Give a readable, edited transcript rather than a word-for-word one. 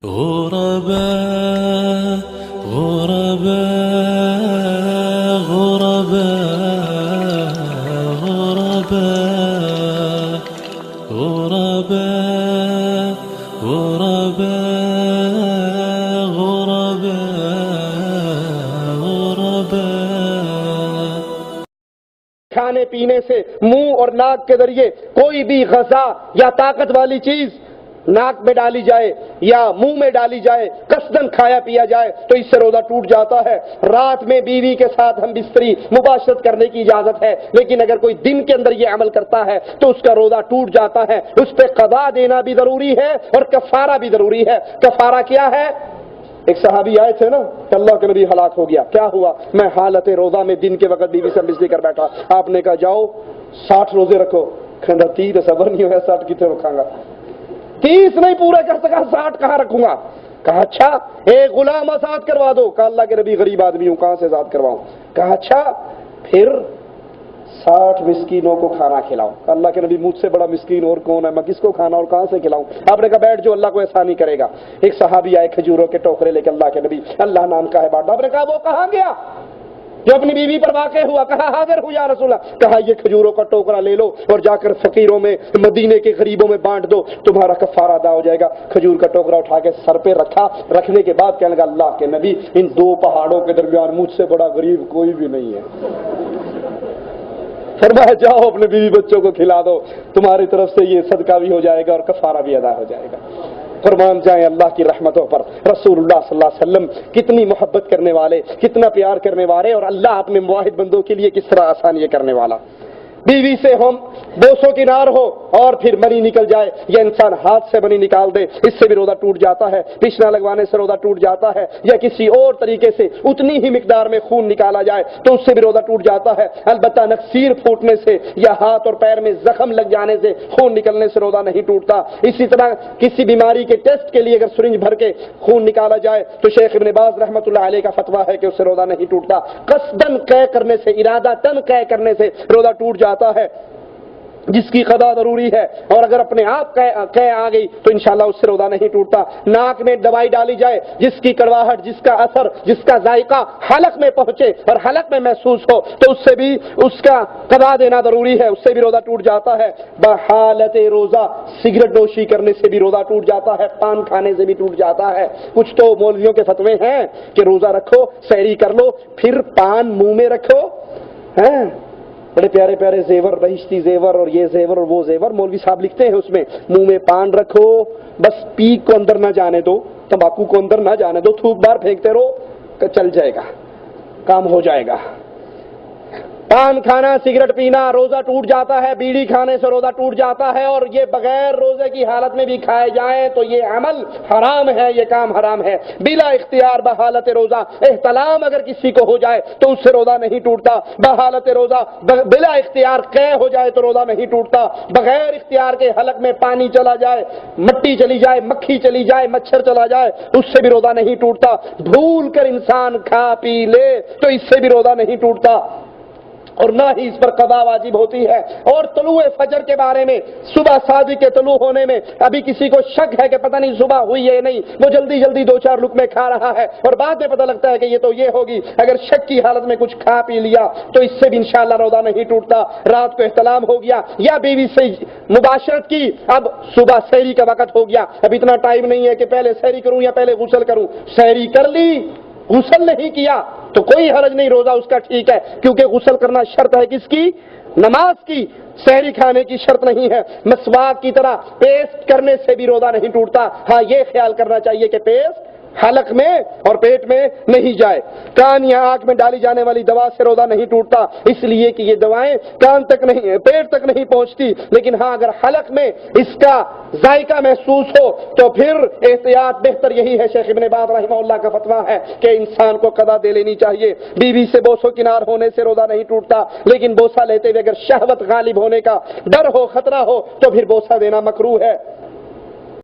غرباء غرباء غرباء غرباء غرباء غرباء غرباء غرباء کھانے پینے سے منہ اور ناک کے ذریعے کوئی بھی غذا یا طاقت والی چیز ناک میں ڈالی جائے یا منہ میں ڈالی جائے، قصدن کھایا پیا جائے تو اس سے روزہ ٹوٹ جاتا ہے۔ رات میں بیوی کے ساتھ ہم بستری مباشرت کرنے کی اجازت ہے، لیکن اگر کوئی دن کے اندر یہ عمل کرتا ہے تو اس کا روزہ ٹوٹ جاتا ہے۔ اس پہ قضا دینا بھی ضروری ہے اور کفارہ بھی ضروری ہے۔ کفارہ کیا ہے؟ ایک صحابی آئے تھے نا کہ اللہ کے نبی ہلاک ہو گیا، کیا ہوا؟ میں حالت روزہ میں دن کے وقت بیوی سے بجلی کر بیٹھا، آپ نے کہا جاؤ 60 روزے رکھو۔ کہنا 30 صبر نہیں ہوا، 60 کتنے رکھاں گا؟ 30 نہیں پورے کر سکا، 60 کہاں رکھوں گا؟ کہا اچھا ایک غلام آزاد کروا دو۔ کہا اللہ کے نبی غریب آدمی ہوں، کہاں سے آزاد کرواؤں؟ کہا اچھا پھر 60 مسکینوں کو کھانا کھلاؤ۔ اللہ کے نبی مجھ سے بڑا مسکین اور کون ہے، میں کس کو کھانا اور کہاں سے کھلاؤں؟ آپ نے کہا بیٹھ جو، اللہ کو احسانی کرے گا۔ ایک صحابی آئے کھجوروں کے ٹوکرے لے کے، اللہ کے نبی اللہ نام کا ہے بانٹا۔ آپ نے کہا وہ کہاں گیا جو اپنی بیوی پر واقع ہوا؟ کہا حاضر ہوں یا رسول اللہ۔ کہا یہ کھجوروں کا ٹوکرا لے لو اور جا کر فقیروں میں مدینے کے غریبوں میں بانٹ دو، تمہارا کفارہ ادا ہو جائے گا۔ کھجور کا ٹوکرا اٹھا کے سر پہ رکھا، رکھنے کے بعد کہنے لگا اللہ کے نبی ان 2 پہاڑوں کے درمیان مجھ سے بڑا غریب کوئی بھی نہیں ہے۔ فرمایا جاؤ اپنے بیوی بچوں کو کھلا دو، تمہاری طرف سے یہ صدقہ بھی ہو جائے گا اور کفارہ بھی ادا ہو جائے گا۔ قربان جائیں اللہ کی رحمتوں پر۔ رسول اللہ صلی اللہ علیہ وسلم کتنی محبت کرنے والے، کتنا پیار کرنے والے، اور اللہ اپنے موحد بندوں کے لیے کس طرح آسان یہ کرنے والا۔ بیوی سے ہم بوسو کنار ہو اور پھر منی نکل جائے یا انسان ہاتھ سے منی نکال دے، اس سے بھی روزہ ٹوٹ جاتا ہے۔ پشنا لگوانے سے روزہ ٹوٹ جاتا ہے، یا کسی اور طریقے سے اتنی ہی مقدار میں خون نکالا جائے تو اس سے بھی روزہ ٹوٹ جاتا ہے۔ البتہ نکسیر پھوٹنے سے یا ہاتھ اور پیر میں زخم لگ جانے سے خون نکلنے سے روزہ نہیں ٹوٹتا۔ اسی طرح کسی بیماری کے ٹیسٹ کے لیے اگر سرنج بھر کے خون نکالا جائے تو شیخ ابن باز رحمۃ اللہ علیہ کا فتویٰ ہے کہ اس سے روزہ نہیں ٹوٹتا۔ قصدن قے کرنے سے، ارادتاً قے کرنے سے روزہ ٹوٹ جاتا ہے جس کی قضا ضروری ہے، اور اگر اپنے آپ قے آ گئی تو انشاءاللہ اس سے روزہ نہیں ٹوٹتا۔ ناک میں دوائی ڈالی جائے جس کی کڑواہٹ، جس کا اثر، جس کا ذائقہ حلق میں پہنچے اور حلق میں محسوس ہو تو اس سے بھی اس کا قضا دینا ضروری ہے، اس سے بھی روزہ ٹوٹ جاتا ہے۔ بحالت روزہ سگریٹ نوشی کرنے سے بھی روزہ ٹوٹ جاتا ہے، پان کھانے سے بھی ٹوٹ جاتا ہے۔ کچھ تو مولویوں کے فتوے ہیں کہ روزہ رکھو، سحری کر لو، پھر پان منہ میں رکھو، ہیں بڑے پیارے پیارے زیور، بہشتی زیور اور یہ زیور اور وہ زیور، مولوی صاحب لکھتے ہیں اس میں منہ میں پان رکھو، بس پیک کو اندر نہ جانے دو، تمباکو کو اندر نہ جانے دو، تھوک بار پھینکتے رہو کہ چل جائے گا، کام ہو جائے گا۔ پان کھانا، سگریٹ پینا روزہ ٹوٹ جاتا ہے، بیڑی کھانے سے روزہ ٹوٹ جاتا ہے، اور یہ بغیر روزے کی حالت میں بھی کھائے جائیں تو یہ عمل حرام ہے، یہ کام حرام ہے۔ بلا اختیار بحالت روزہ احتلام اگر کسی کو ہو جائے تو اس سے روزہ نہیں ٹوٹتا۔ بحالت روزہ بلا اختیار قے ہو جائے تو روزہ نہیں ٹوٹتا۔ بغیر اختیار کے حلق میں پانی چلا جائے، مٹی چلی جائے، مکھی چلی جائے، مچھر چلا جائے، اس سے بھی روزہ نہیں ٹوٹتا۔ بھول کر انسان کھا پی لے تو اس سے بھی روزہ نہیں ٹوٹتا، اور نہ ہی اس پر قضا واجب ہوتی ہے۔ اور طلوع فجر کے بارے میں، صبح صادق کے طلوع ہونے میں ابھی کسی کو شک ہے کہ پتہ نہیں صبح ہوئی ہے نہیں، وہ جلدی جلدی 2-4 لقمے کھا رہا ہے اور بعد میں پتہ لگتا ہے کہ یہ تو یہ ہوگی، اگر شک کی حالت میں کچھ کھا پی لیا تو اس سے بھی انشاءاللہ روزہ نہیں ٹوٹتا۔ رات کو احتلام ہو گیا یا بیوی سے مباشرت کی، اب صبح سحری کا وقت ہو گیا، اب اتنا ٹائم نہیں ہے کہ پہلے سحری کروں یا پہلے غسل کروں، سحری کر لی، غسل نہیں کیا تو کوئی حرج نہیں، روزہ اس کا ٹھیک ہے، کیونکہ غسل کرنا شرط ہے کس کی؟ نماز کی، سحری کھانے کی شرط نہیں ہے۔ مسواک کی طرح پیسٹ کرنے سے بھی روزہ نہیں ٹوٹتا، ہاں یہ خیال کرنا چاہیے کہ پیسٹ حلق میں اور پیٹ میں نہیں جائے۔ کان یا آنکھ میں ڈالی جانے والی دوا سے روزہ نہیں ٹوٹتا، اس لیے کہ یہ دوائیں کان تک نہیں، پیٹ تک نہیں پہنچتی، لیکن ہاں اگر حلق میں اس کا ذائقہ محسوس ہو تو پھر احتیاط بہتر یہی ہے۔ شیخ ابن باز رحمہ اللہ کا فتویٰ ہے کہ انسان کو قضا دے لینی چاہیے۔ بیوی سے بوسو کنار ہونے سے روزہ نہیں ٹوٹتا، لیکن بوسہ لیتے ہوئے اگر شہوت غالب ہونے کا ڈر ہو، خطرہ ہو تو پھر بوسہ دینا مکروہ ہے۔